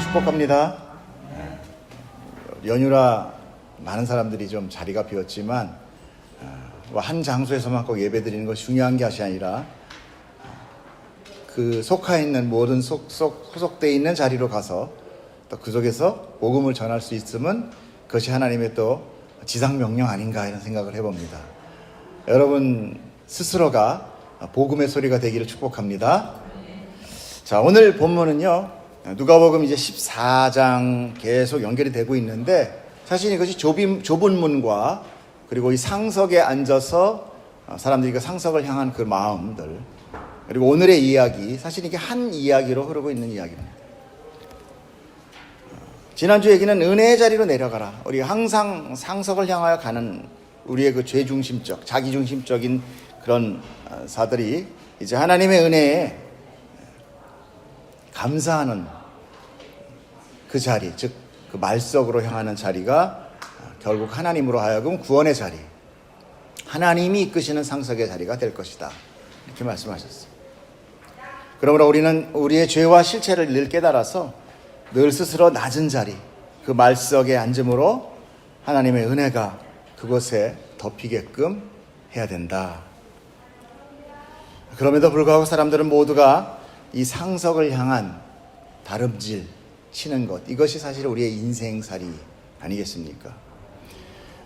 축복합니다. 연휴라 많은 사람들이 좀 자리가 비었지만 한 장소에서만 꼭 예배드리는 것이 중요한 것이 아니라 그 속해 있는 모든 소속되어 있는 자리로 가서 또 그 속에서 복음을 전할 수 있으면 그것이 하나님의 또 지상명령 아닌가 이런 생각을 해봅니다. 여러분 스스로가 복음의 소리가 되기를 축복합니다. 자, 오늘 본문은요, 누가복음 이제 14장 계속 연결이 되고 있는데, 사실 이것이 좁은 문과 그리고 이 상석에 앉아서 사람들이 그 상석을 향한 그 마음들, 그리고 오늘의 이야기, 사실 이게 한 이야기로 흐르고 있는 이야기입니다. 지난주 얘기는 은혜의 자리로 내려가라. 우리가 항상 상석을 향하여 가는 우리의 그 죄중심적, 자기중심적인 그런 사들이 이제 하나님의 은혜에 감사하는 그 자리, 즉 그 말석으로 향하는 자리가 결국 하나님으로 하여금 구원의 자리, 하나님이 이끄시는 상석의 자리가 될 것이다, 이렇게 말씀하셨어요. 그러므로 우리는 우리의 죄와 실체를 늘 깨달아서 늘 스스로 낮은 자리, 그 말석에 앉음으로 하나님의 은혜가 그곳에 덮이게끔 해야 된다. 그럼에도 불구하고 사람들은 모두가 이 상석을 향한 다름질 치는 것, 이것이 사실 우리의 인생살이 아니겠습니까?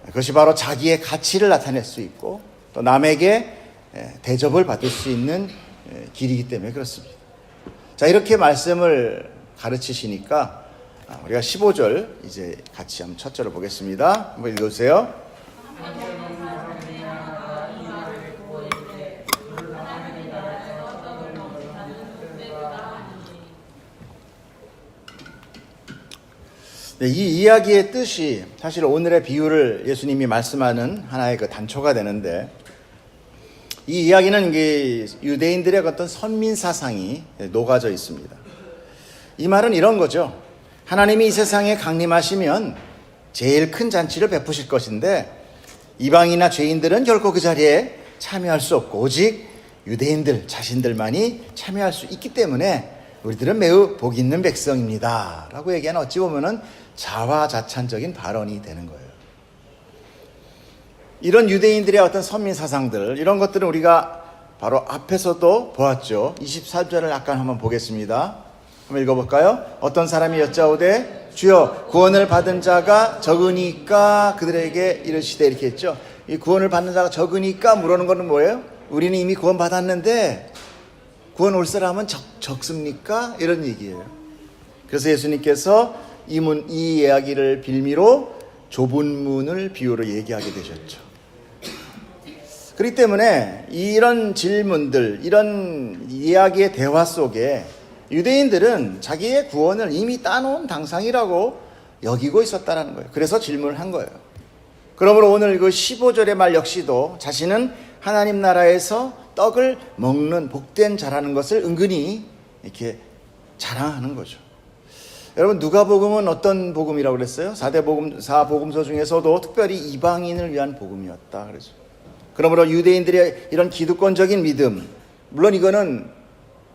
그것이 바로 자기의 가치를 나타낼 수 있고 또 남에게 대접을 받을 수 있는 길이기 때문에 그렇습니다. 자, 이렇게 말씀을 가르치시니까 우리가 15절 이제 같이 한번 첫 절을 보겠습니다. 한번 읽어주세요. 네, 이 이야기의 뜻이 사실 오늘의 비유를 예수님이 말씀하는 하나의 그 단초가 되는데, 이 이야기는 이게 유대인들의 어떤 선민 사상이 녹아져 있습니다. 이 말은 이런 거죠. 하나님이 이 세상에 강림하시면 제일 큰 잔치를 베푸실 것인데 이방이나 죄인들은 결코 그 자리에 참여할 수 없고 오직 유대인들 자신들만이 참여할 수 있기 때문에 우리들은 매우 복 있는 백성입니다 라고 얘기하는, 어찌 보면은 자화자찬적인 발언이 되는 거예요. 이런 유대인들의 어떤 선민 사상들, 이런 것들은 우리가 바로 앞에서도 보았죠. 24절을 약간 한번 보겠습니다. 한번 읽어볼까요? 어떤 사람이 여짜오되 주여 구원을 받은 자가 적으니까 그들에게 이르시되, 이렇게 했죠. 이 구원을 받는 자가 적으니까 물어는 거는 뭐예요? 우리는 이미 구원 받았는데 구원 올 사람은 적습니까? 이런 얘기예요. 그래서 예수님께서 이 이야기를 빌미로 좁은 문을 비유로 얘기하게 되셨죠. 그렇기 때문에 이런 질문들, 이런 이야기의 대화 속에 유대인들은 자기의 구원을 이미 따놓은 당상이라고 여기고 있었다는 거예요. 그래서 질문을 한 거예요. 그러므로 오늘 그 15절의 말 역시도 자신은 하나님 나라에서 떡을 먹는 복된 자라는 것을 은근히 이렇게 자랑하는 거죠. 여러분, 누가복음은 어떤 복음이라고 그랬어요? 4복음서 중에서도 특별히 이방인을 위한 복음이었다 그랬죠. 그러므로 유대인들의 이런 기득권적인 믿음, 물론 이거는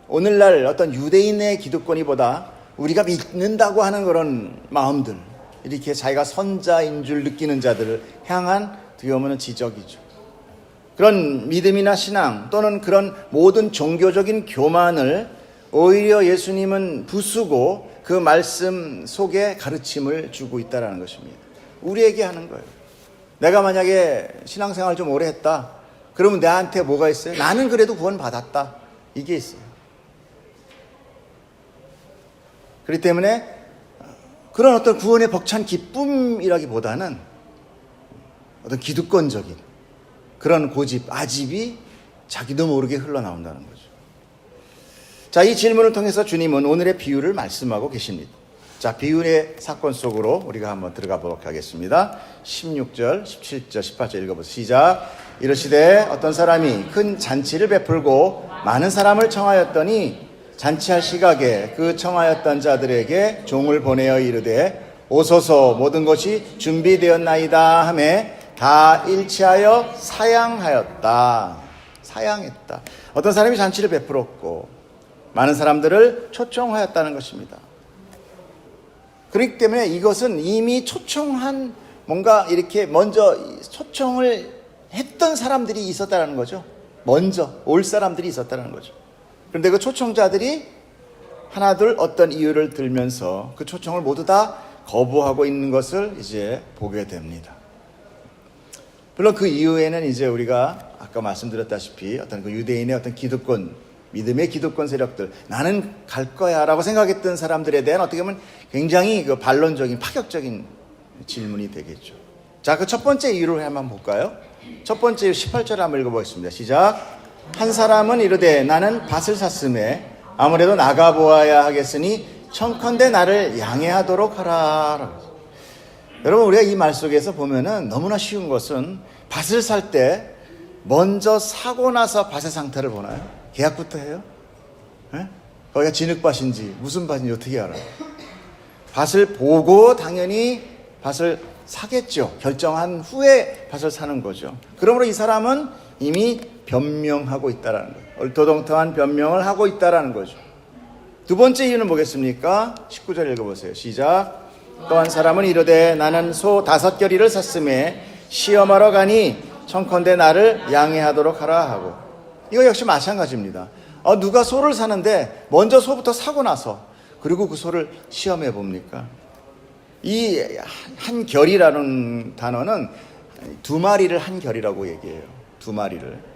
오늘날 어떤 유대인의 기득권이보다 우리가 믿는다고 하는 그런 마음들, 이렇게 자기가 선자인 줄 느끼는 자들을 향한 어떻게 보면 지적이죠. 그런 믿음이나 신앙 또는 그런 모든 종교적인 교만을 오히려 예수님은 부수고 그 말씀 속에 가르침을 주고 있다는 것입니다. 우리에게 하는 거예요. 내가 만약에 신앙생활 좀 오래 했다, 그러면 나한테 뭐가 있어요? 나는 그래도 구원 받았다, 이게 있어요. 그렇기 때문에 그런 어떤 구원의 벅찬 기쁨이라기보다는 어떤 기득권적인 그런 고집, 아집이 자기도 모르게 흘러나온다는 거죠. 자, 이 질문을 통해서 주님은 오늘의 비유를 말씀하고 계십니다. 자, 비유의 사건 속으로 우리가 한번 들어가 보도록 하겠습니다. 16절, 17절, 18절 읽어보세요. 시작. 이르시되 어떤 사람이 큰 잔치를 베풀고 많은 사람을 청하였더니 잔치할 시각에 그 청하였던 자들에게 종을 보내어 이르되 오소서 모든 것이 준비되었나이다 하매 다 일치하여 사양하였다. 사양했다. 어떤 사람이 잔치를 베풀었고 많은 사람들을 초청하였다는 것입니다. 그렇기 때문에 이것은 이미 초청한 뭔가 이렇게 먼저 초청을 했던 사람들이 있었다는 거죠. 먼저 올 사람들이 있었다는 거죠. 그런데 그 초청자들이 하나둘 어떤 이유를 들면서 그 초청을 모두 다 거부하고 있는 것을 이제 보게 됩니다. 물론 그 이후에는 이제 우리가 아까 말씀드렸다시피 어떤 그 유대인의 어떤 기득권, 믿음의 기득권 세력들, 나는 갈 거야 라고 생각했던 사람들에 대한 어떻게 보면 굉장히 그 반론적인 파격적인 질문이 되겠죠. 자, 그 첫 번째 이유를 한번 볼까요? 첫 번째 이유 18절 한번 읽어보겠습니다. 시작. 한 사람은 이르되 나는 밭을 샀음에 아무래도 나가보아야 하겠으니 청컨대 나를 양해하도록 하라. 여러분, 우리가 이 말 속에서 보면은 너무나 쉬운 것은 밭을 살 때 먼저 사고 나서 밭의 상태를 보나요? 계약부터 해요? 네? 거기가 진흙밭인지 무슨 밭인지 어떻게 알아요? 밭을 보고 당연히 밭을 사겠죠. 결정한 후에 밭을 사는 거죠. 그러므로 이 사람은 이미 변명하고 있다라는 거예요. 얼토당토한 변명을 하고 있다라는 거죠. 두 번째 이유는 뭐겠습니까? 19절 읽어보세요. 시작. 또 한 사람은 이르되 나는 소 5겨리를 샀음에 시험하러 가니 청컨대 나를 양해하도록 하라 하고. 이거 역시 마찬가지입니다. 누가 소를 사는데 먼저 소부터 사고 나서 그리고 그 소를 시험해 봅니까? 이 한 결이라는 단어는 2마리를 한 결이라고 얘기해요. 2마리를.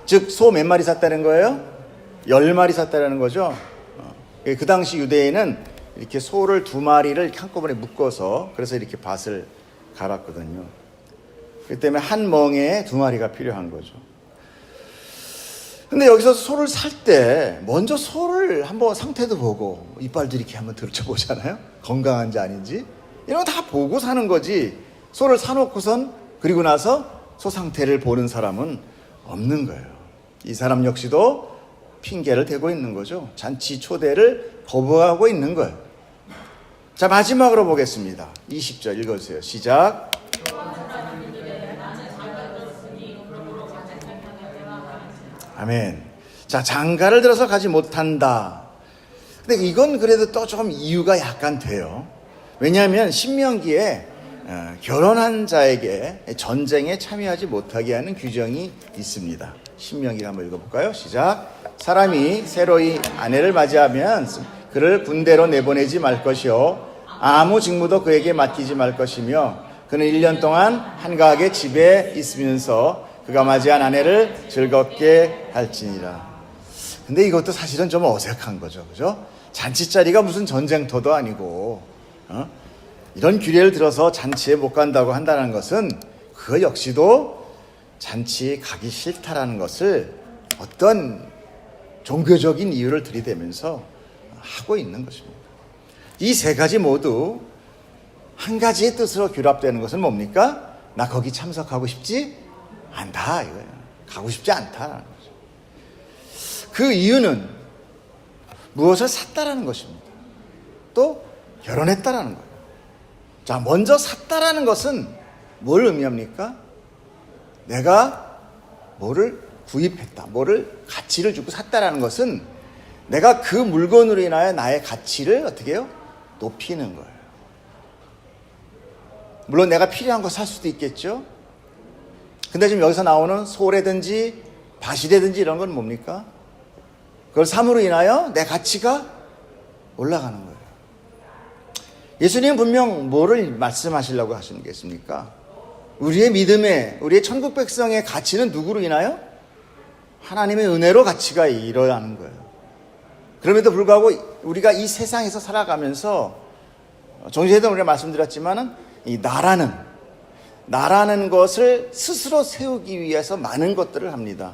즉 소 몇 마리 샀다는 거예요? 10마리 샀다는 거죠. 그 당시 유대인은 이렇게 소를 2마리를 한꺼번에 묶어서 그래서 이렇게 밭을 갈았거든요. 그렇기 때문에 한 멍에 2마리가 필요한 거죠. 근데 여기서 소를 살 때 먼저 소를 한번 상태도 보고 이빨도 이렇게 한번 들춰보잖아요. 건강한지 아닌지 이런 거 다 보고 사는 거지. 소를 사놓고선 그리고 나서 소 상태를 보는 사람은 없는 거예요. 이 사람 역시도 핑계를 대고 있는 거죠. 잔치 초대를 거부하고 있는 거예요. 자, 마지막으로 보겠습니다. 20절 읽어주세요. 시작. 아멘. 자, 장가를 들어서 가지 못한다. 근데 이건 그래도 또 조금 이유가 약간 돼요. 왜냐하면 신명기에 결혼한 자에게 전쟁에 참여하지 못하게 하는 규정이 있습니다. 신명기를 한번 읽어볼까요? 시작. 사람이 새로이 아내를 맞이하면 그를 군대로 내보내지 말 것이요 아무 직무도 그에게 맡기지 말 것이며 그는 1년 동안 한가하게 집에 있으면서 그가 맞이한 아내를 즐겁게 할지니라. 근데 이것도 사실은 좀 어색한 거죠. 그죠? 잔치자리가 무슨 전쟁터도 아니고 이런 규례를 들어서 잔치에 못 간다고 한다는 것은 그거 역시도 잔치에 가기 싫다라는 것을 어떤 종교적인 이유를 들이대면서 하고 있는 것입니다. 이 세 가지 모두 한 가지의 뜻으로 결합되는 것은 뭡니까? 나 거기 참석하고 싶지 않다 이거예요. 가고 싶지 않다라는 거죠. 그 이유는 무엇을 샀다라는 것입니다. 또 결혼했다라는 거예요. 자, 먼저 샀다라는 것은 뭘 의미합니까? 내가 뭐를 구입했다, 뭐를 가치를 주고 샀다라는 것은 내가 그 물건으로 인하여 나의 가치를 어떻게 해요? 높이는 거예요. 물론 내가 필요한 거 살 수도 있겠죠. 근데 지금 여기서 나오는 소라든지 밭이라든지 이런 건 뭡니까? 그걸 삼으로 인하여 내 가치가 올라가는 거예요. 예수님은 분명 뭐를 말씀하시려고 하시는 게 있습니까? 우리의 믿음의, 우리의 천국 백성의 가치는 누구로 인하여? 하나님의 은혜로 가치가 일어나는 거예요. 그럼에도 불구하고 우리가 이 세상에서 살아가면서 정시에도 우리가 말씀드렸지만은 이 나라는 것을 스스로 세우기 위해서 많은 것들을 합니다.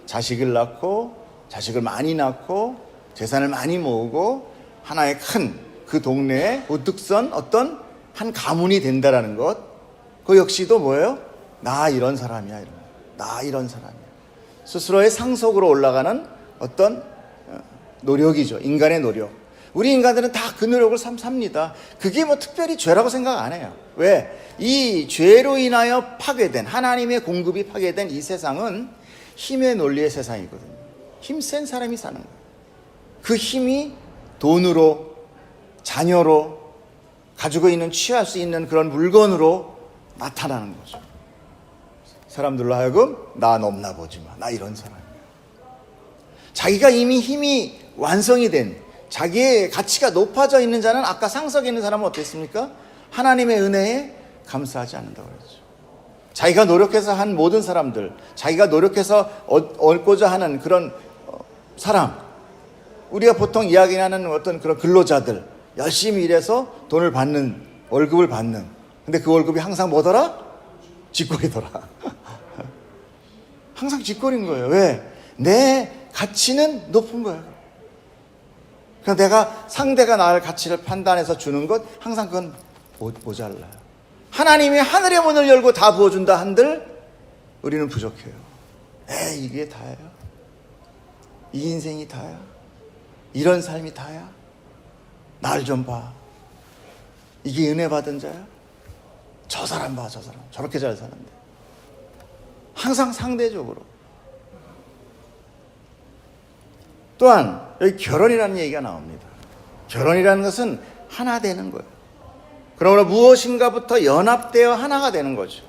자식을 낳고 자식을 많이 낳고 재산을 많이 모으고 하나의 큰 그 동네의 우뚝선 어떤 한 가문이 된다라는 것. 그 역시도 뭐예요? 나 이런 사람이야. 나 이런 사람이야. 스스로의 상속으로 올라가는 어떤 노력이죠. 인간의 노력. 우리 인간들은 다 그 노력을 삽니다. 그게 뭐 특별히 죄라고 생각 안 해요. 왜? 이 죄로 인하여 파괴된, 하나님의 공급이 파괴된 이 세상은 힘의 논리의 세상이거든요. 힘센 사람이 사는 거예요. 그 힘이 돈으로, 자녀로, 가지고 있는 취할 수 있는 그런 물건으로 나타나는 거죠. 사람들로 하여금 나 넘나 보지 마. 나 이런 사람이야. 자기가 이미 힘이 완성이 된, 자기의 가치가 높아져 있는 자는 아까 상석에 있는 사람은 어땠습니까? 하나님의 은혜에 감사하지 않는다고 그랬죠. 자기가 노력해서 한 모든 사람들, 자기가 노력해서 얻고자 하는 그런 사람, 우리가 보통 이야기하는 어떤 그런 근로자들, 열심히 일해서 돈을 받는, 월급을 받는, 근데 그 월급이 항상 뭐더라? 쥐꼬리더라. 항상 쥐꼬리인 거예요. 왜? 내 가치는 높은 거예요. 그러니까 내가, 상대가 나를 가치를 판단해서 주는 것, 항상 그건 모자라요. 하나님이 하늘의 문을 열고 다 부어준다 한들 우리는 부족해요. 이게 다예요? 이 인생이 다야? 이런 삶이 다야? 날 좀 봐. 이게 은혜 받은 자야? 저 사람 봐, 저 사람. 저렇게 잘 사는데. 항상 상대적으로. 또한 여기 결혼이라는 얘기가 나옵니다. 결혼이라는 것은 하나 되는 거예요. 그러므로 무엇인가부터 연합되어 하나가 되는 거죠.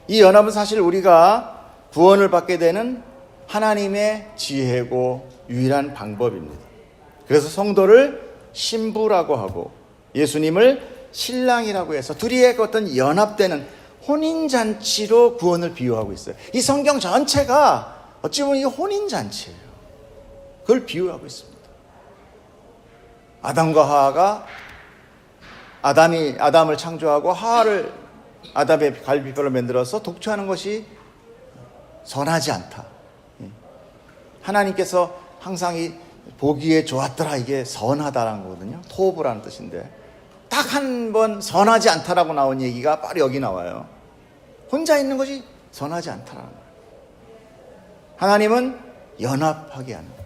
이 연합은 사실 우리가 구원을 받게 되는 하나님의 지혜고 유일한 방법입니다. 그래서 성도를 신부라고 하고 예수님을 신랑이라고 해서 둘이의 어떤 연합되는 혼인잔치로 구원을 비유하고 있어요. 이 성경 전체가 어찌 보면 이 혼인잔치예요. 그걸 비유하고 있습니다. 아담과 하와가 아담을 창조하고 하와를 아담의 갈비뼈로 만들어서 독초하는 것이 선하지 않다. 하나님께서 항상 이 보기에 좋았더라, 이게 선하다라는 거거든요. 토브라는 뜻인데 딱 한 번 선하지 않다라고 나온 얘기가 바로 여기 나와요. 혼자 있는 것이 선하지 않다라는 거예요. 하나님은 연합하게 하는 거예요.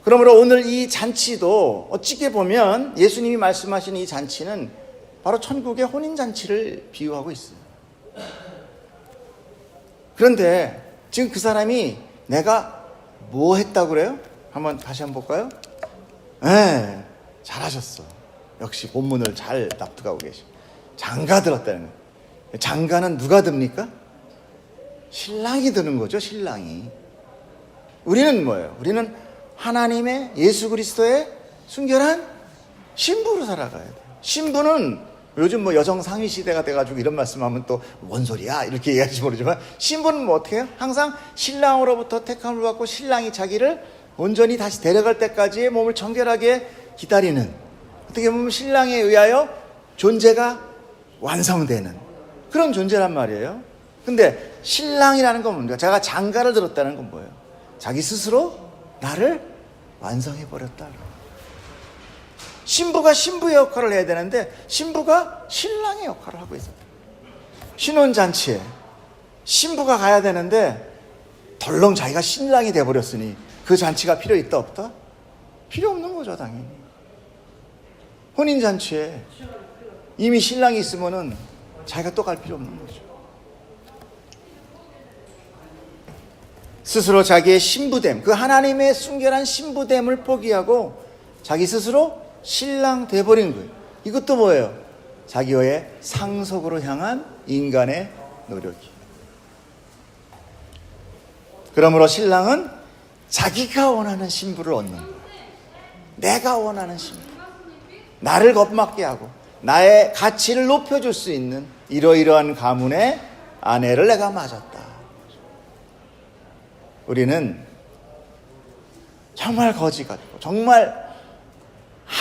그러므로 오늘 이 잔치도 어찌게 보면 예수님이 말씀하신 이 잔치는 바로 천국의 혼인잔치를 비유하고 있어요. 그런데 지금 그 사람이 내가 뭐 했다고 그래요? 다시 한번 볼까요? 네, 잘하셨어. 역시 본문을 잘 납득하고 계시고. 장가 들었다는 거예요. 장가는 누가 듭니까? 신랑이 드는 거죠, 신랑이. 우리는 뭐예요? 우리는 하나님의 예수 그리스도의 순결한 신부로 살아가야 돼요. 신부는 요즘 뭐 여성 상위 시대가 돼가지고 이런 말씀하면 또 뭔 소리야 이렇게 얘기할지 모르지만 신부는 뭐 어떻게 해요? 항상 신랑으로부터 택함을 받고 신랑이 자기를 온전히 다시 데려갈 때까지의 몸을 정결하게 기다리는, 어떻게 보면 신랑에 의하여 존재가 완성되는 그런 존재란 말이에요. 근데 신랑이라는 건 뭡니까? 제가 장가를 들었다는 건 뭐예요? 자기 스스로 나를 완성해버렸다. 신부가 신부의 역할을 해야 되는데 신부가 신랑의 역할을 하고 있어요. 신혼잔치에 신부가 가야 되는데 덜렁 자기가 신랑이 돼버렸으니 그 잔치가 필요 있다 없다? 필요 없는 거죠, 당연히. 혼인잔치에 이미 신랑이 있으면은 자기가 또 갈 필요 없는 거죠. 스스로 자기의 신부됨, 그 하나님의 순결한 신부됨을 포기하고 자기 스스로 신랑 돼버린 거예요. 이것도 뭐예요? 자기의 상속으로 향한 인간의 노력이. 그러므로 신랑은 자기가 원하는 신부를 얻는 거예요. 내가 원하는 신부, 나를 겁먹게 하고 나의 가치를 높여줄 수 있는 이러이러한 가문의 아내를 내가 맞았다. 우리는 정말 거지 같고 정말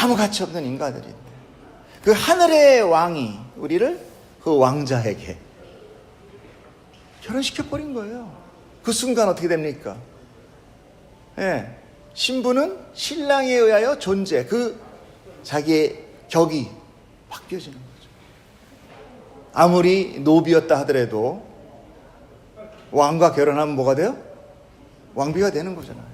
아무 가치 없는 인간들인데 그 하늘의 왕이 우리를 그 왕자에게 결혼시켜버린 거예요. 그 순간 어떻게 됩니까? 예, 신부는 신랑에 의하여 존재, 그 자기의 격이 바뀌어지는 거죠. 아무리 노비였다 하더라도 왕과 결혼하면 뭐가 돼요? 왕비가 되는 거잖아요.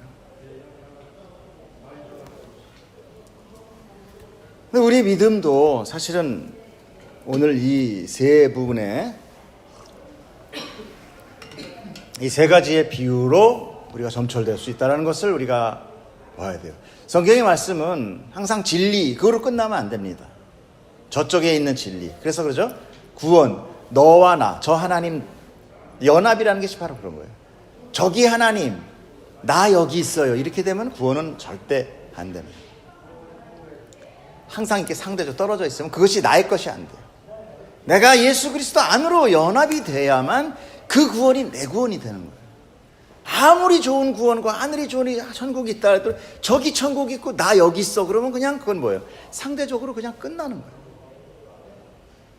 근데 우리 믿음도 사실은 오늘 이 세 부분에 이 세 가지의 비유로 우리가 점철될 수 있다는 것을 우리가 봐야 돼요. 성경의 말씀은 항상 진리, 그거로 끝나면 안 됩니다. 저쪽에 있는 진리. 그래서 그러죠. 구원, 너와 나, 저 하나님, 연합이라는 것이 바로 그런 거예요. 저기 하나님, 나 여기 있어요. 이렇게 되면 구원은 절대 안 됩니다. 항상 이렇게 상대적으로 떨어져 있으면 그것이 나의 것이 안 돼요. 내가 예수 그리스도 안으로 연합이 돼야만 그 구원이 내 구원이 되는 거예요. 아무리 좋은 구원과 하늘이 좋은 천국이 있다 해도 저기 천국이 있고 나 여기 있어 그러면 그냥 그건 뭐예요? 상대적으로 그냥 끝나는 거예요.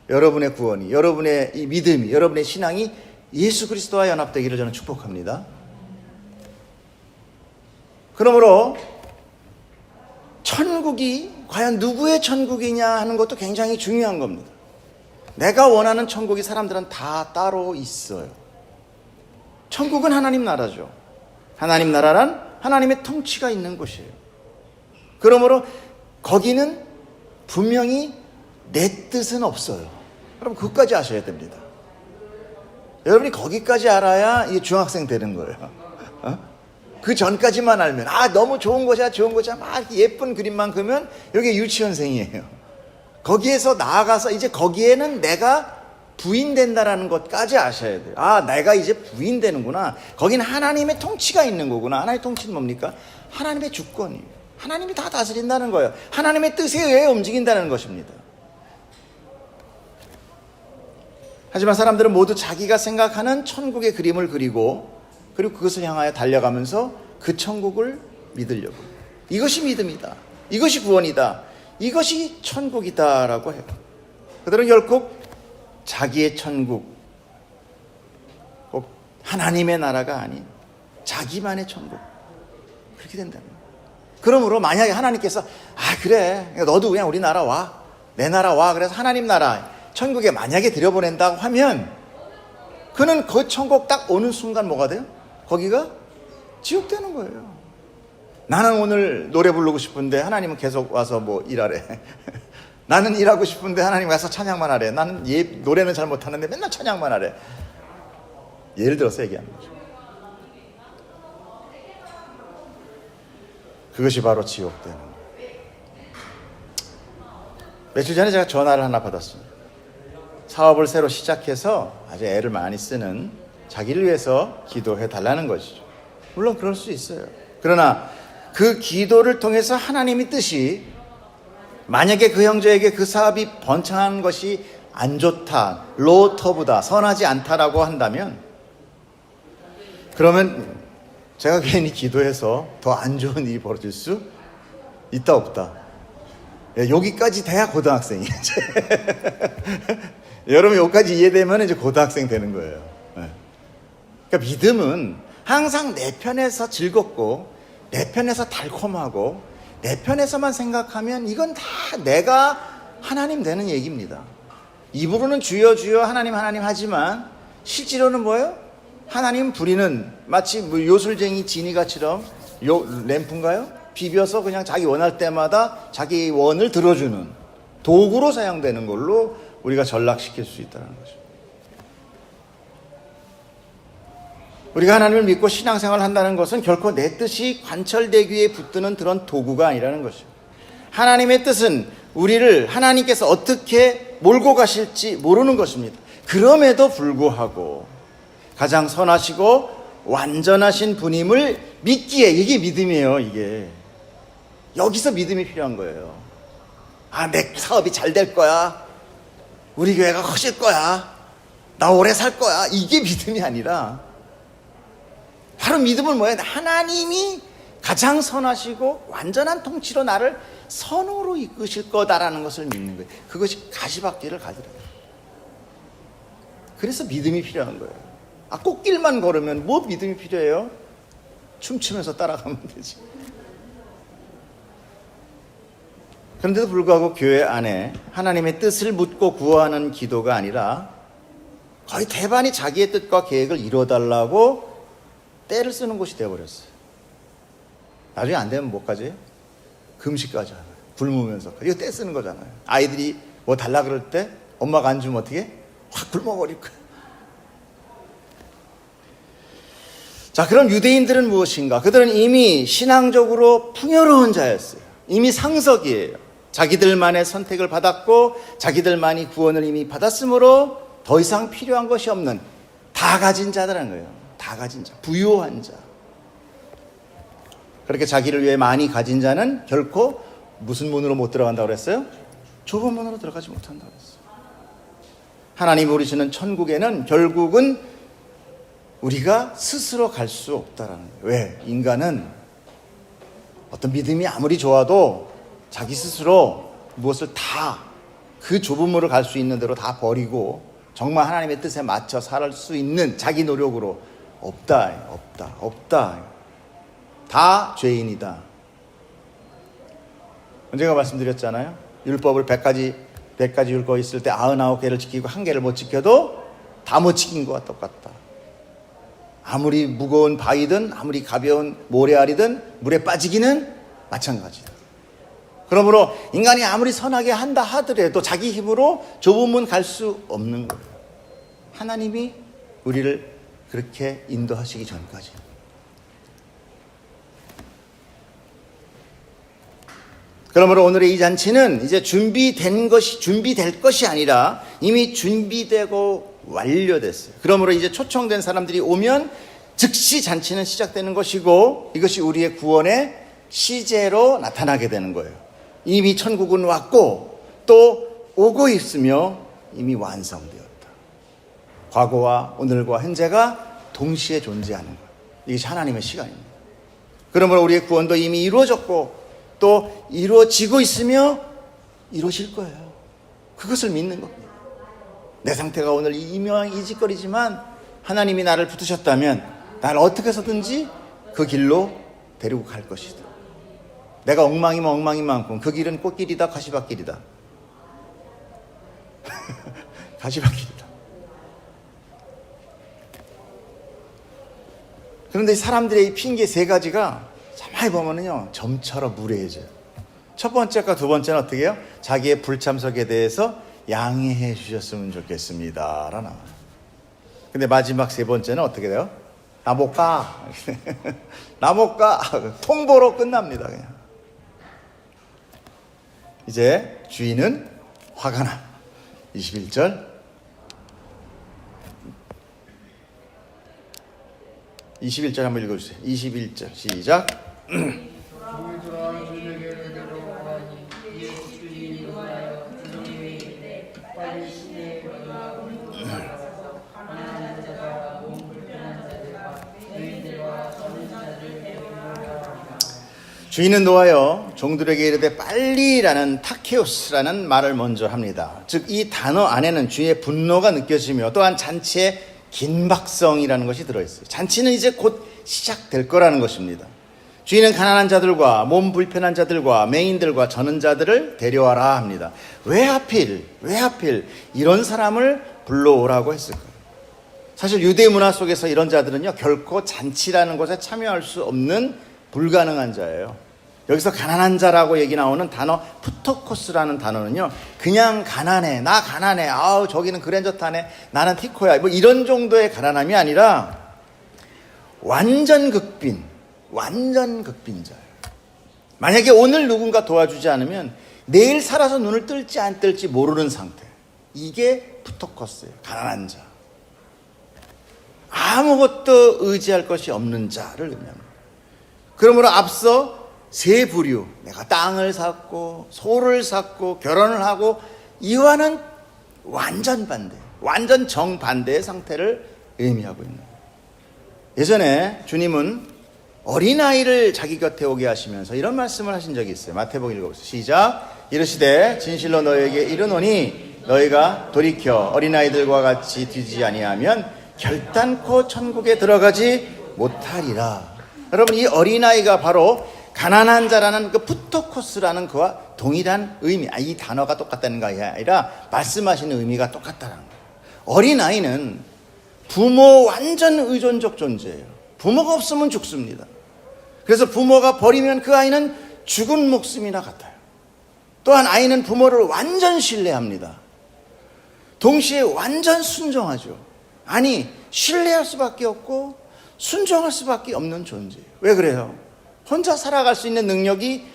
여러분의 구원이, 여러분의 이 믿음이, 여러분의 신앙이 예수 그리스도와 연합되기를 저는 축복합니다. 그러므로 천국이 과연 누구의 천국이냐 하는 것도 굉장히 중요한 겁니다. 내가 원하는 천국이 사람들은 다 따로 있어요. 천국은 하나님 나라죠. 하나님 나라란 하나님의 통치가 있는 곳이에요. 그러므로 거기는 분명히 내 뜻은 없어요. 여러분 그것까지 아셔야 됩니다. 여러분이 거기까지 알아야 이게 중학생 되는 거예요. 그 전까지만 알면 너무 좋은 곳이야 좋은 곳이야 막 예쁜 그림만 그으면 여기 유치원생이에요. 거기에서 나아가서 이제 거기에는 내가 부인된다라는 것까지 아셔야 돼요. 내가 이제 부인되는구나. 거기는 하나님의 통치가 있는 거구나. 하나님의 통치는 뭡니까? 하나님의 주권이에요. 하나님이 다 다스린다는 거예요. 하나님의 뜻에 의해 움직인다는 것입니다. 하지만 사람들은 모두 자기가 생각하는 천국의 그림을 그리고 그리고 그것을 향하여 달려가면서 그 천국을 믿으려고. 이것이 믿음이다. 이것이 구원이다. 이것이 천국이다라고 해요. 그들은 결국 자기의 천국, 꼭 하나님의 나라가 아닌 자기만의 천국, 그렇게 된다는 거예요. 그러므로 만약에 하나님께서 그래 너도 그냥 우리 나라 와, 내 나라 와, 그래서 하나님 나라 천국에 만약에 들여보낸다고 하면 그는 그 천국 딱 오는 순간 뭐가 돼요? 거기가 지옥 되는 거예요. 나는 오늘 노래 부르고 싶은데 하나님은 계속 와서 뭐 일하래. 나는 일하고 싶은데 하나님 와서 찬양만 하래. 나는 노래는 잘 못하는데 맨날 찬양만 하래. 예를 들어서 얘기하는 거죠. 그것이 바로 지옥 되는 거예요. 며칠 전에 제가 전화를 하나 받았습니다. 사업을 새로 시작해서 아주 애를 많이 쓰는 자기를 위해서 기도해 달라는 것이죠. 물론 그럴 수 있어요. 그러나 그 기도를 통해서 하나님의 뜻이 만약에 그 형제에게 그 사업이 번창한 것이 안 좋다, 로터브다, 선하지 않다라고 한다면 그러면 제가 괜히 기도해서 더 안 좋은 일이 벌어질 수 있다 없다. 여기까지 돼야 고등학생이에요. 여러분 여기까지 이해되면 이제 고등학생 되는 거예요. 그러니까 믿음은 항상 내 편에서 즐겁고 내 편에서 달콤하고 내 편에서만 생각하면 이건 다 내가 하나님 되는 얘기입니다. 입으로는 주여 주여 하나님 하나님 하지만 실제로는 뭐예요? 하나님 부리는 마치 뭐 요술쟁이 지니가처럼 램프인가요? 비벼서 그냥 자기 원할 때마다 자기 원을 들어주는 도구로 사용되는 걸로 우리가 전락시킬 수 있다는 거죠. 우리가 하나님을 믿고 신앙생활을 한다는 것은 결코 내 뜻이 관철되기 위해 붙드는 그런 도구가 아니라는 것이죠. 하나님의 뜻은 우리를 하나님께서 어떻게 몰고 가실지 모르는 것입니다. 그럼에도 불구하고 가장 선하시고 완전하신 분임을 믿기에, 이게 믿음이에요. 이게 여기서 믿음이 필요한 거예요. 내 사업이 잘 될 거야, 우리 교회가 커질 거야, 나 오래 살 거야, 이게 믿음이 아니라 바로 믿음은 뭐예요? 하나님이 가장 선하시고 완전한 통치로 나를 선으로 이끄실 거다라는 것을 믿는 거예요. 그것이 가시밭길을 가더라고요. 그래서 믿음이 필요한 거예요. 꽃길만 걸으면 뭐 믿음이 필요해요? 춤추면서 따라가면 되지. 그런데도 불구하고 교회 안에 하나님의 뜻을 묻고 구하는 기도가 아니라 거의 대반이 자기의 뜻과 계획을 이뤄달라고 떼를 쓰는 곳이 되어버렸어요. 나중에 안 되면 뭐까지? 금식까지 하는 거예요. 굶으면서. 이거 떼 쓰는 거잖아요. 아이들이 뭐 달라 그럴 때 엄마가 안 주면 어떻게? 확 굶어버릴 거예요. 자, 그럼 유대인들은 무엇인가? 그들은 이미 신앙적으로 풍요로운 자였어요. 이미 상석이에요. 자기들만의 선택을 받았고 자기들만이 구원을 이미 받았으므로 더 이상 필요한 것이 없는 다 가진 자들은 거예요. 다 가진 자, 부유한 자. 그렇게 자기를 위해 많이 가진 자는 결코 무슨 문으로 못 들어간다고 그랬어요? 좁은 문으로 들어가지 못한다고 그랬어요. 하나님 우리시는 천국에는 결국은 우리가 스스로 갈 수 없다라는 거예요. 왜? 인간은 어떤 믿음이 아무리 좋아도 자기 스스로 무엇을 다 그 좁은 문으로 갈 수 있는 대로 다 버리고 정말 하나님의 뜻에 맞춰 살 수 있는 자기 노력으로 없다. 다 죄인이다. 언젠가 말씀드렸잖아요. 율법을 100가지 율법 있을 때 99개를 지키고 1개를 못 지켜도 다 못 지킨 것과 똑같다. 아무리 무거운 바위든 아무리 가벼운 모래알이든 물에 빠지기는 마찬가지다. 그러므로 인간이 아무리 선하게 한다 하더라도 자기 힘으로 좁은 문 갈 수 없는 거예요. 하나님이 우리를 그렇게 인도하시기 전까지. 그러므로 오늘의 이 잔치는 이제 준비될 것이 아니라 이미 준비되고 완료됐어요. 그러므로 이제 초청된 사람들이 오면 즉시 잔치는 시작되는 것이고 이것이 우리의 구원의 시제로 나타나게 되는 거예요. 이미 천국은 왔고 또 오고 있으며 이미 완성되었다. 과거와 오늘과 현재가 동시에 존재하는 거예요. 이것이 하나님의 시간입니다. 그러므로 우리의 구원도 이미 이루어졌고 또 이루어지고 있으며 이루어질 거예요. 그것을 믿는 겁니다. 내 상태가 오늘 이짓거리지만 하나님이 나를 붙으셨다면 나를 어떻게 해서든지 그 길로 데리고 갈 것이다. 내가 엉망이면 엉망인 만큼 그 길은 꽃길이다, 가시밭길이다. 가시밭길이다. 그런데 사람들의 이 핑계 세 가지가 가만히 보면은요, 점처럼 무례해져요. 첫 번째과 두 번째는 어떻게 해요? 자기의 불참석에 대해서 양해해 주셨으면 좋겠습니다. 라나. 근데 마지막 세 번째는 어떻게 돼요? 나 못 가. 나 못 가. 통보로 끝납니다. 그냥. 이제 주인은 화가 나. 21절. 21절 한번 읽어주세요. 21절 시작. 주인은 노하여 종들에게 이르되 빨리라는 타케오스라는 말을 먼저 합니다. 즉 이 단어 안에는 주의 분노가 느껴지며 또한 잔치의 긴박성이라는 것이 들어있어요. 잔치는 이제 곧 시작될 거라는 것입니다. 주인은 가난한 자들과 몸 불편한 자들과 맹인들과 저는 자들을 데려와라 합니다. 왜 하필 이런 사람을 불러오라고 했을까요? 사실 유대 문화 속에서 이런 자들은요 결코 잔치라는 것에 참여할 수 없는 불가능한 자예요. 여기서 가난한 자라고 얘기 나오는 단어 푸토코스라는 단어는요 그냥 가난해, 나 가난해, 아우 저기는 그랜저타네, 나는 티코야, 뭐 이런 정도의 가난함이 아니라 완전 극빈자예요. 만약에 오늘 누군가 도와주지 않으면 내일 살아서 눈을 뜰지 안 뜰지 모르는 상태. 이게 푸토코스예요. 가난한 자. 아무것도 의지할 것이 없는 자를 의미합니다. 그러므로 앞서 세 부류, 내가 땅을 샀고 소를 샀고 결혼을 하고 이와는 완전 반대, 완전 정반대의 상태를 의미하고 있는 거예요. 예전에 주님은 어린아이를 자기 곁에 오게 하시면서 이런 말씀을 하신 적이 있어요. 마태복음 읽어보세요. 시작. 이르시되 진실로 너희에게 이르노니 너희가 돌이켜 어린아이들과 같이 뒤지 아니하면 결단코 천국에 들어가지 못하리라. 여러분, 이 어린아이가 바로 가난한 자라는 그 푸토코스라는 그와 동일한 의미, 이 단어가 똑같다는 것이 아니라 말씀하시는 의미가 똑같다는 거예요. 어린아이는 부모 완전 의존적 존재예요. 부모가 없으면 죽습니다. 그래서 부모가 버리면 그 아이는 죽은 목숨이나 같아요. 또한 아이는 부모를 완전 신뢰합니다. 동시에 완전 순종하죠. 아니, 신뢰할 수밖에 없고 순종할 수밖에 없는 존재예요. 왜 그래요? 혼자 살아갈 수 있는 능력이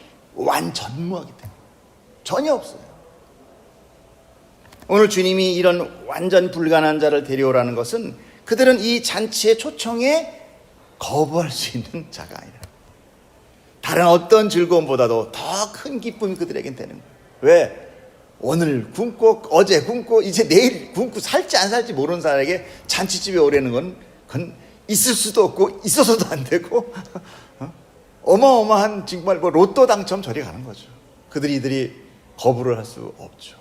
전무하기 때문에 전혀 없어요. 오늘 주님이 이런 완전 불가능한 자를 데려오라는 것은 그들은 이 잔치의 초청에 거부할 수 있는 자가 아니라 다른 어떤 즐거움보다도 더 큰 기쁨이 그들에겐 되는 거예요. 왜? 오늘 굶고 어제 굶고 이제 내일 굶고 살지 안 살지 모르는 사람에게 잔치집에 오려는 그건 있을 수도 없고 있어서도 안 되고 어마어마한 정말 뭐 로또 당첨 저리 가는 거죠. 이들이 거부를 할 수 없죠.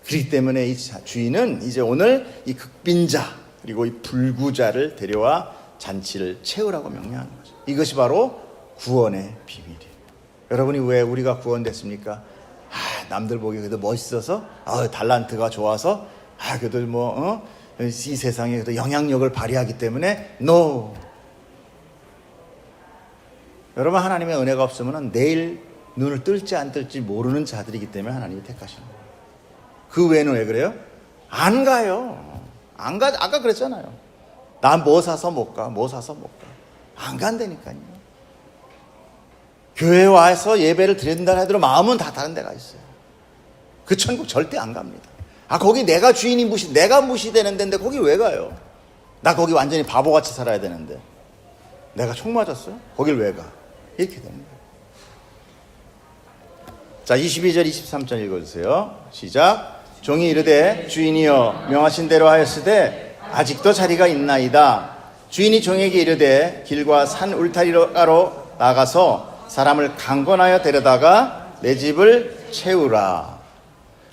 그렇기 때문에 이 주인은 이제 오늘 이 극빈자 그리고 이 불구자를 데려와 잔치를 채우라고 명령하는 거죠. 이것이 바로 구원의 비밀이에요. 여러분이 왜 우리가 구원됐습니까? 남들 보기 그래도 멋있어서, 달란트가 좋아서, 그래도 이 세상에 그래도 영향력을 발휘하기 때문에, no. 여러분, 하나님의 은혜가 없으면 내일 눈을 뜰지 안 뜰지 모르는 자들이기 때문에 하나님이 택하시는 거예요. 그 외에는 왜 그래요? 안 가요. 안 가, 아까 그랬잖아요. 난 뭐 사서 못 가, 안 간다니까요. 교회 와서 예배를 드린다 하더라도 마음은 다 다른 데가 있어요. 그 천국 절대 안 갑니다. 거기 내가 주인이 내가 무시되는 데인데 거기 왜 가요? 나 거기 완전히 바보같이 살아야 되는데 내가 총 맞았어요? 거길 왜 가? 이렇게 됩니다. 자, 22절 23절 읽어주세요. 시작. 종이 이르되 주인이여 명하신 대로 하였으되 아직도 자리가 있나이다. 주인이 종에게 이르되 길과 산 울타리가로 나가서 사람을 강권하여 데려다가 내 집을 채우라.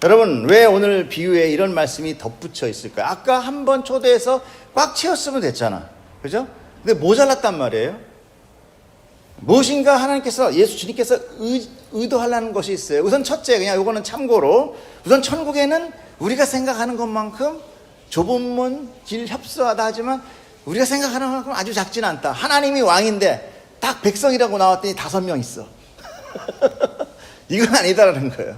여러분, 왜 오늘 비유에 이런 말씀이 덧붙여 있을까요? 아까 한번 초대해서 꽉 채웠으면 됐잖아. 그죠? 근데 모자랐단 말이에요. 무엇인가 하나님께서, 예수 주님께서 의도하려는 것이 있어요. 우선 첫째, 그냥 요거는 참고로, 우선 천국에는 우리가 생각하는 것만큼 좁은 문, 길 협소하다 하지만 우리가 생각하는 것만큼 아주 작지는 않다. 하나님이 왕인데 딱 백성이라고 나왔더니 5명 있어. 이건 아니다라는 거예요.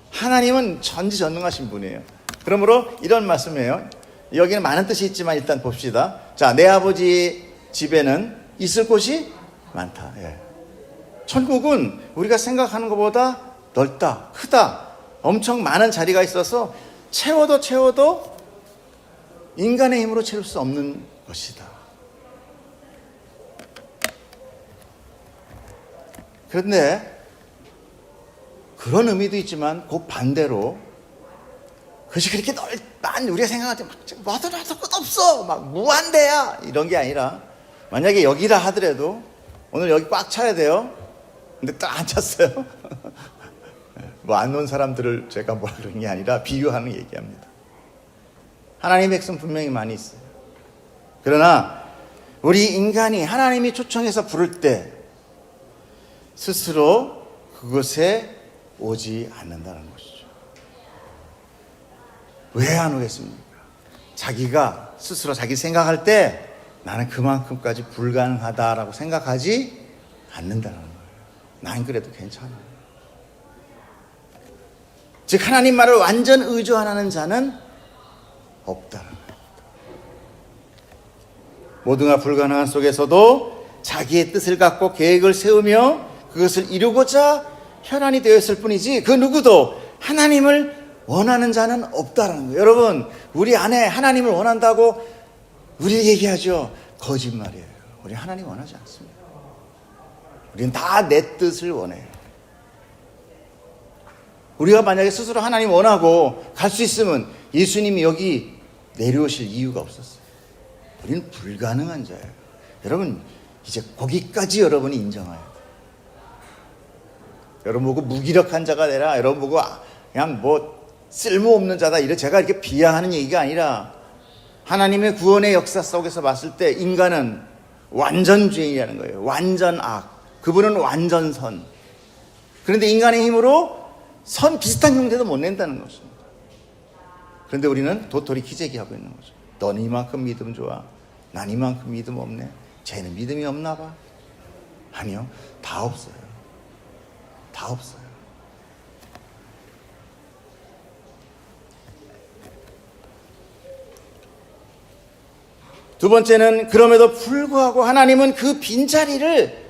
하나님은 전지전능하신 분이에요. 그러므로 이런 말씀이에요. 여기는 많은 뜻이 있지만 일단 봅시다. 자, 내 아버지 집에는 있을 곳이 많다. 예. 천국은 우리가 생각하는 것보다 넓다, 크다, 엄청 많은 자리가 있어서 채워도 인간의 힘으로 채울 수 없는 것이다. 그런데 그런 의미도 있지만 그 반대로 그것이 그렇게 우리가 생각할 때 막 뭐도 끝 없어 막 무한대야 이런 게 아니라 만약에 여기라 하더라도 오늘 여기 꽉 차야 돼요. 근데 딱 안 찼어요. 뭐 안 온 사람들을 제가 뭐라 그런 게 아니라 비유하는 얘기합니다. 하나님의 백성 분명히 많이 있어요. 그러나 우리 인간이 하나님이 초청해서 부를 때 스스로 그것에 오지 않는다는 것이죠. 왜 안 오겠습니까? 자기가 스스로 자기 생각할 때 나는 그만큼까지 불가능하다라고 생각하지 않는다는 거예요. 난 그래도 괜찮아. 즉 하나님 말을 완전 의존 안 하는 자는 없다는 거예요. 모두가 불가능한 속에서도 자기의 뜻을 갖고 계획을 세우며 그것을 이루고자 혈안이 되었을 뿐이지 그 누구도 하나님을 원하는 자는 없다는 거예요. 여러분, 우리 안에 하나님을 원한다고 우리 얘기하죠. 거짓말이에요. 우리 하나님 원하지 않습니다. 우리는 다 내 뜻을 원해요. 우리가 만약에 스스로 하나님 원하고 갈 수 있으면 예수님이 여기 내려오실 이유가 없었어요. 우리는 불가능한 자예요. 여러분, 이제 거기까지 여러분이 인정해야 돼요. 여러분 보고 무기력한 자가 되라, 여러분 보고 그냥 뭐 쓸모없는 자다, 이래 제가 이렇게 비하하는 얘기가 아니라 하나님의 구원의 역사 속에서 봤을 때 인간은 완전 죄인이라는 거예요. 완전 악. 그분은 완전 선. 그런데 인간의 힘으로 선 비슷한 형태도 못 낸다는 것입니다. 그런데 우리는 도토리 키재기하고 있는 거죠. 너는 이만큼 믿으면 좋아. 난 이만큼 믿음 없네. 쟤는 믿음이 없나 봐. 아니요, 다 없어요. 다 없어요. 두 번째는 그럼에도 불구하고 하나님은 그 빈자리를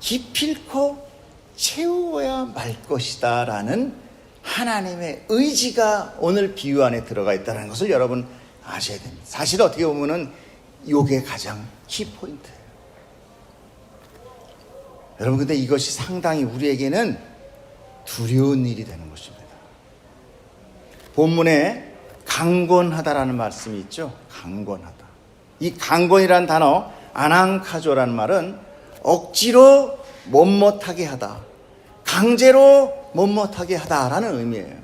기필코 채워야 말 것이다 라는 하나님의 의지가 오늘 비유 안에 들어가 있다는 것을 여러분 아셔야 됩니다. 사실 어떻게 보면은 이게 가장 키포인트예요. 여러분, 근데 이것이 상당히 우리에게는 두려운 일이 되는 것입니다. 본문에 강권하다라는 말씀이 있죠. 강권하다. 이 강권이라는 단어, 아낭카조라는 말은 억지로 못못하게 하다, 강제로 못못하게 하다라는 의미예요.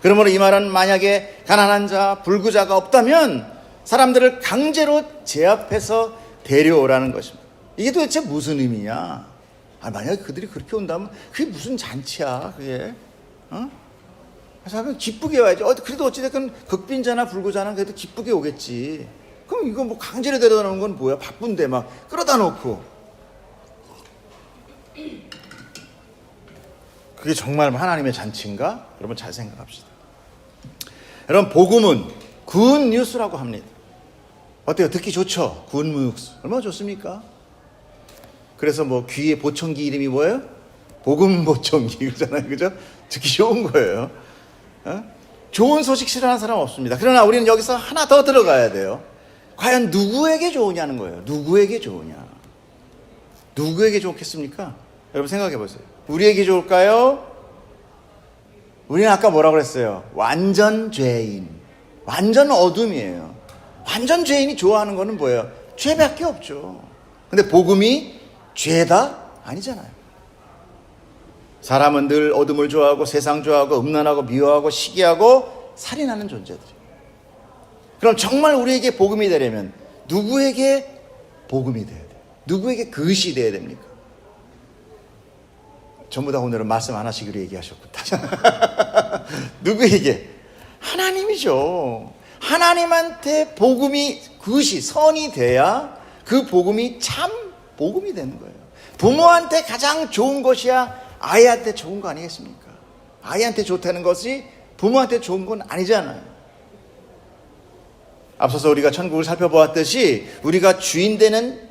그러므로 이 말은 만약에 가난한 자, 불구자가 없다면 사람들을 강제로 제압해서 데려오라는 것입니다. 이게 도대체 무슨 의미냐? 만약에 그들이 그렇게 온다면 그게 무슨 잔치야, 그게? 그래서 기쁘게 와야지. 그래도 어찌됐건 극빈자나 불구자는 그래도 기쁘게 오겠지. 그럼 이거 뭐 강제로 데려다 놓은 건 뭐야? 바쁜데 막 끌어다 놓고. 그게 정말 하나님의 잔치인가? 여러분 잘 생각합시다. 여러분, 복음은 굿 뉴스라고 합니다. 어때요? 듣기 좋죠? 굿 뉴스. 얼마나 좋습니까? 그래서 뭐 귀에 보청기 이름이 뭐예요? 복음 보청기, 그러잖아요. 그죠? 듣기 좋은 거예요. 좋은 소식 싫어하는 사람 없습니다. 그러나 우리는 여기서 하나 더 들어가야 돼요. 과연 누구에게 좋으냐는 거예요. 누구에게 좋으냐? 누구에게 좋겠습니까? 여러분 생각해 보세요. 우리에게 좋을까요? 우리는 아까 뭐라고 그랬어요? 완전 죄인, 완전 어둠이에요. 완전 죄인이 좋아하는 거는 뭐예요? 죄밖에 없죠. 근데 복음이 죄다? 아니잖아요. 사람은 늘 어둠을 좋아하고 세상 좋아하고 음란하고 미워하고 시기하고 살인하는 존재들이에요. 그럼 정말 우리에게 복음이 되려면 누구에게 복음이 돼야 돼요? 누구에게 그릇이 돼야 됩니까? 전부 다 오늘은 말씀 안 하시기로 얘기하셨구나. 누구에게? 하나님이죠. 하나님한테 복음이, 그릇이, 선이 돼야 그 복음이 참 복음이 되는 거예요. 부모한테 가장 좋은 것이야 아이한테 좋은 거 아니겠습니까? 아이한테 좋다는 것이 부모한테 좋은 건 아니잖아요. 앞서서 우리가 천국을 살펴보았듯이 우리가 주인 되는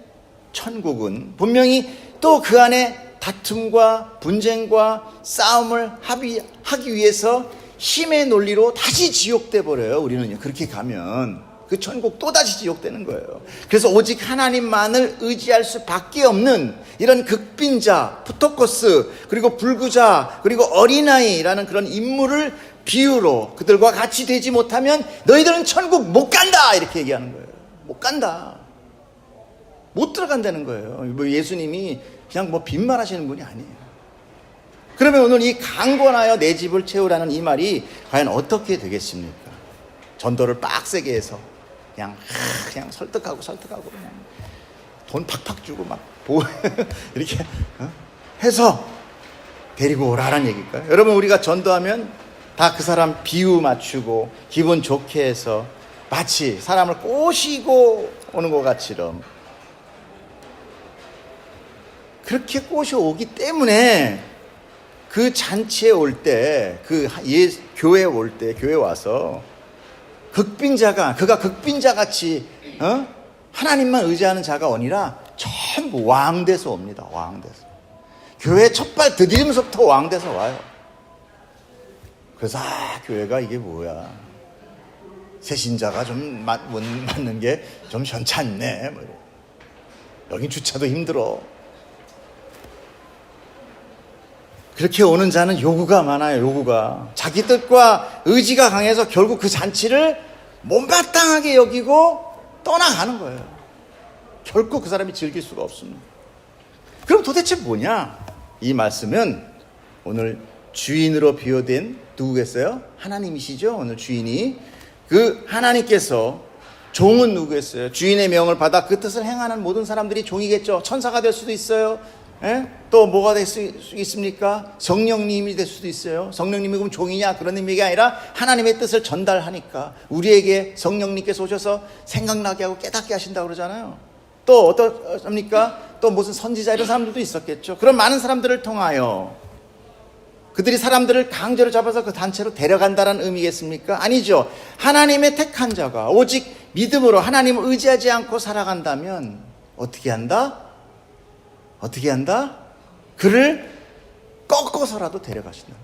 천국은 분명히 또 그 안에 다툼과 분쟁과 싸움을 하기 위해서 힘의 논리로 다시 지옥돼 버려요. 우리는 그렇게 가면 그 천국 또다시 지옥되는 거예요. 그래서 오직 하나님만을 의지할 수밖에 없는 이런 극빈자, 푸토코스, 그리고 불구자, 그리고 어린아이라는 그런 인물을 비유로 그들과 같이 되지 못하면 너희들은 천국 못 간다, 이렇게 얘기하는 거예요. 못 간다. 못 들어간다는 거예요. 뭐 예수님이 그냥 뭐 빈말하시는 분이 아니에요. 그러면 오늘 이 강권하여 내 집을 채우라는 이 말이 과연 어떻게 되겠습니까? 전도를 빡세게 해서 그냥 설득하고 그냥 돈 팍팍 주고 막 이렇게 해서 데리고 오라는 얘기일까요? 여러분, 우리가 전도하면 다 그 사람 비유 맞추고 기분 좋게 해서 마치 사람을 꼬시고 오는 것 같이럼 그렇게 꼬셔오기 때문에 그 잔치에 올 때, 교회에 올 때, 교회 와서 그가 극빈자 같이 하나님만 의지하는 자가 아니라 전부 왕돼서 옵니다. 왕돼서. 교회 첫발 들이면서부터 왕돼서 와요. 그래서 교회가 이게 뭐야? 새신자가 좀 맞는 게 좀 현찮네. 뭐 여긴 주차도 힘들어. 그렇게 오는 자는 요구가 많아요. 요구가. 자기 뜻과 의지가 강해서 결국 그 잔치를 못마땅하게 여기고 떠나가는 거예요. 결코 그 사람이 즐길 수가 없습니다. 그럼 도대체 뭐냐? 이 말씀은 오늘 주인으로 비유된 누구겠어요? 하나님이시죠. 오늘 주인이. 그 하나님께서 종은 누구겠어요? 주인의 명을 받아 그 뜻을 행하는 모든 사람들이 종이겠죠. 천사가 될 수도 있어요. 또 뭐가 될 수 있습니까? 성령님이 될 수도 있어요. 성령님이 그럼 종이냐 그런 의미가 아니라 하나님의 뜻을 전달하니까 우리에게 성령님께서 오셔서 생각나게 하고 깨닫게 하신다고 그러잖아요. 또 어떻습니까? 또 무슨 선지자 이런 사람들도 있었겠죠. 그런 많은 사람들을 통하여 그들이 사람들을 강제로 잡아서 그 단체로 데려간다는 의미겠습니까? 아니죠. 하나님의 택한 자가 오직 믿음으로 하나님을 의지하지 않고 살아간다면 어떻게 한다? 어떻게 한다? 그를 꺾어서라도 데려가신다.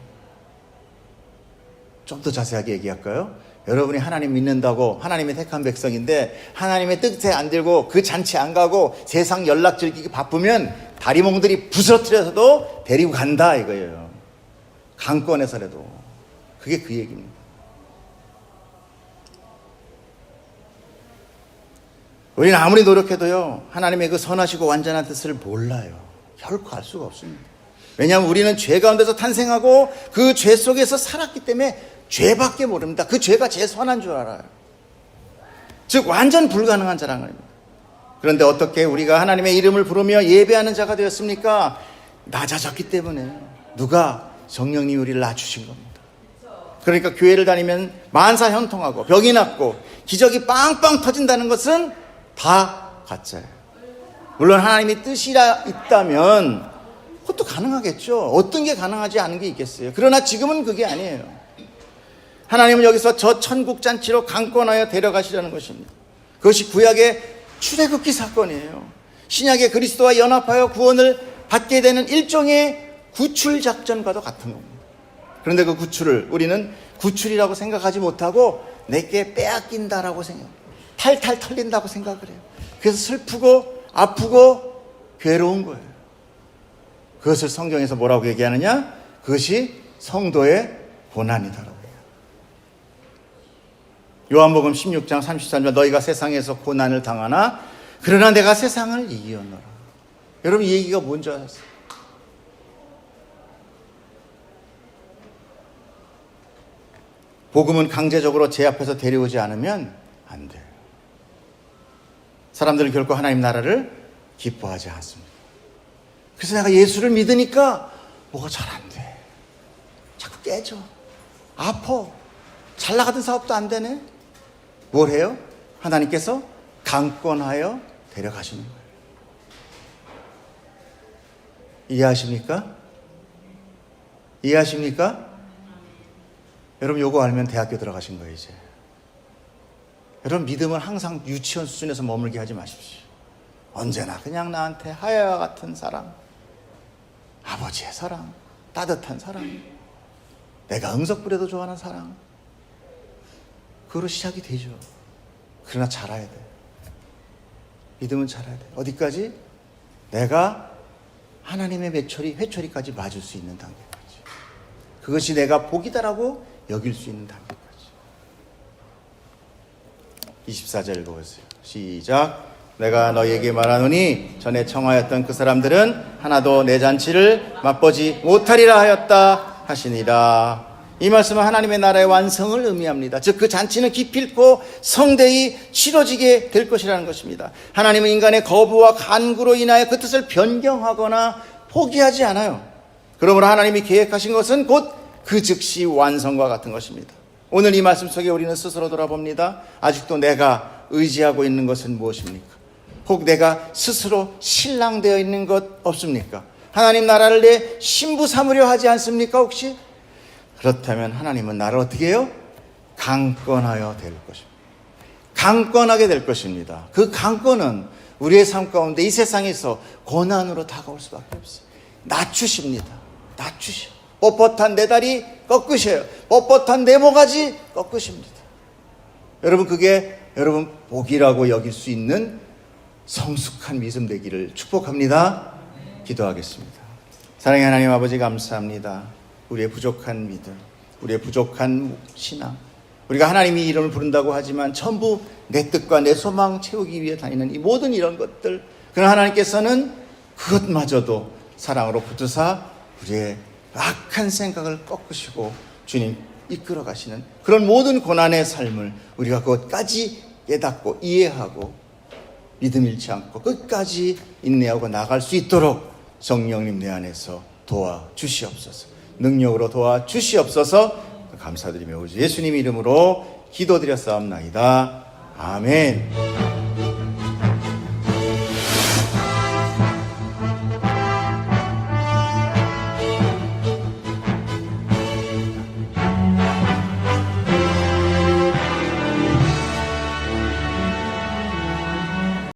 좀 더 자세하게 얘기할까요? 여러분이 하나님 믿는다고 하나님의 택한 백성인데 하나님의 뜻에 안 들고 그 잔치 안 가고 세상 연락 즐기기 바쁘면 다리몽들이 부서뜨려서도 데리고 간다 이거예요. 강권에서라도. 그게 그 얘기입니다. 우리는 아무리 노력해도요 하나님의 그 선하시고 완전한 뜻을 몰라요. 결코 알 수가 없습니다. 왜냐하면 우리는 죄 가운데서 탄생하고 그 죄 속에서 살았기 때문에 죄밖에 모릅니다. 그 죄가 제일 선한 줄 알아요. 즉 완전 불가능한 자랑입니다. 그런데 어떻게 우리가 하나님의 이름을 부르며 예배하는 자가 되었습니까? 낮아졌기 때문에. 누가? 성령님이 우리를 낮추신 겁니다. 그러니까 교회를 다니면 만사 형통하고 병이 낫고 기적이 빵빵 터진다는 것은 다 가짜예요. 물론 하나님의 뜻이 있다면 그것도 가능하겠죠. 어떤 게 가능하지 않은 게 있겠어요. 그러나 지금은 그게 아니에요. 하나님은 여기서 저 천국잔치로 강권하여 데려가시려는 것입니다. 그것이 구약의 출애굽기 사건이에요. 신약의 그리스도와 연합하여 구원을 받게 되는 일종의 구출작전과도 같은 겁니다. 그런데 그 구출을 우리는 구출이라고 생각하지 못하고 내게 빼앗긴다라고 생각합니다. 탈탈 털린다고 생각을 해요. 그래서 슬프고 아프고 괴로운 거예요. 그것을 성경에서 뭐라고 얘기하느냐? 그것이 성도의 고난이다라고 해요. 요한복음 16장 33절 너희가 세상에서 고난을 당하나 그러나 내가 세상을 이기었노라. 여러분 이 얘기가 뭔지 아셨어요? 복음은 강제적으로 제 앞에서 데려오지 않으면 안 돼요. 사람들은 결코 하나님 나라를 기뻐하지 않습니다. 그래서 내가 예수를 믿으니까 뭐가 잘 안 돼. 자꾸 깨져. 아파. 잘 나가던 사업도 안 되네. 뭘 해요? 하나님께서 강권하여 데려가시는 거예요. 이해하십니까? 이해하십니까? 여러분 요거 알면 대학교 들어가신 거예요 이제. 여러분 믿음은 항상 유치원 수준에서 머물게 하지 마십시오. 언제나 그냥 나한테 하야와 같은 사랑, 아버지의 사랑, 따뜻한 사랑, 내가 응석부려도 좋아하는 사랑, 그거로 시작이 되죠. 그러나 자라야 돼. 믿음은 자라야 돼. 어디까지? 내가 하나님의 회초리까지 맞을 수 있는 단계까지. 그것이 내가 복이다라고 여길 수 있는 단계까지. 24절 읽어보세요. 시작. 내가 너희에게 말하노니 전에 청하였던 그 사람들은 하나도 내 잔치를 맛보지 못하리라 하였다 하시니라. 이 말씀은 하나님의 나라의 완성을 의미합니다. 즉 그 잔치는 기필코 성대히 치러지게 될 것이라는 것입니다. 하나님은 인간의 거부와 간구로 인하여 그 뜻을 변경하거나 포기하지 않아요. 그러므로 하나님이 계획하신 것은 곧 그 즉시 완성과 같은 것입니다. 오늘 이 말씀 속에 우리는 스스로 돌아봅니다. 아직도 내가 의지하고 있는 것은 무엇입니까? 혹 내가 스스로 신랑되어 있는 것 없습니까? 하나님 나라를 내 신부 삼으려 하지 않습니까 혹시? 그렇다면 하나님은 나를 어떻게 해요? 강권하여 될 것입니다. 강권하게 될 것입니다. 그 강권은 우리의 삶 가운데 이 세상에서 고난으로 다가올 수밖에 없어요. 낮추십니다. 낮추셔. 뻣뻣한 내 다리 꺾으셔요. 뻣뻣한 내 모가지 꺾으십니다. 여러분 그게 여러분 복이라고 여길 수 있는 성숙한 믿음 되기를 축복합니다. 기도하겠습니다. 사랑의 하나님 아버지 감사합니다. 우리의 부족한 믿음, 우리의 부족한 신앙, 우리가 하나님이 이름을 부른다고 하지만 전부 내 뜻과 내 소망 채우기 위해 다니는 이 모든 이런 것들, 그러나 하나님께서는 그것마저도 사랑으로 붙드사 우리의 악한 생각을 꺾으시고 주님 이끌어 가시는 그런 모든 고난의 삶을 우리가 그것까지 깨닫고 이해하고 믿음 잃지 않고 끝까지 인내하고 나갈 수 있도록 성령님 내 안에서 도와주시옵소서. 능력으로 도와주시옵소서. 감사드리며 우리 예수님 이름으로 기도드렸사옵나이다. 아멘.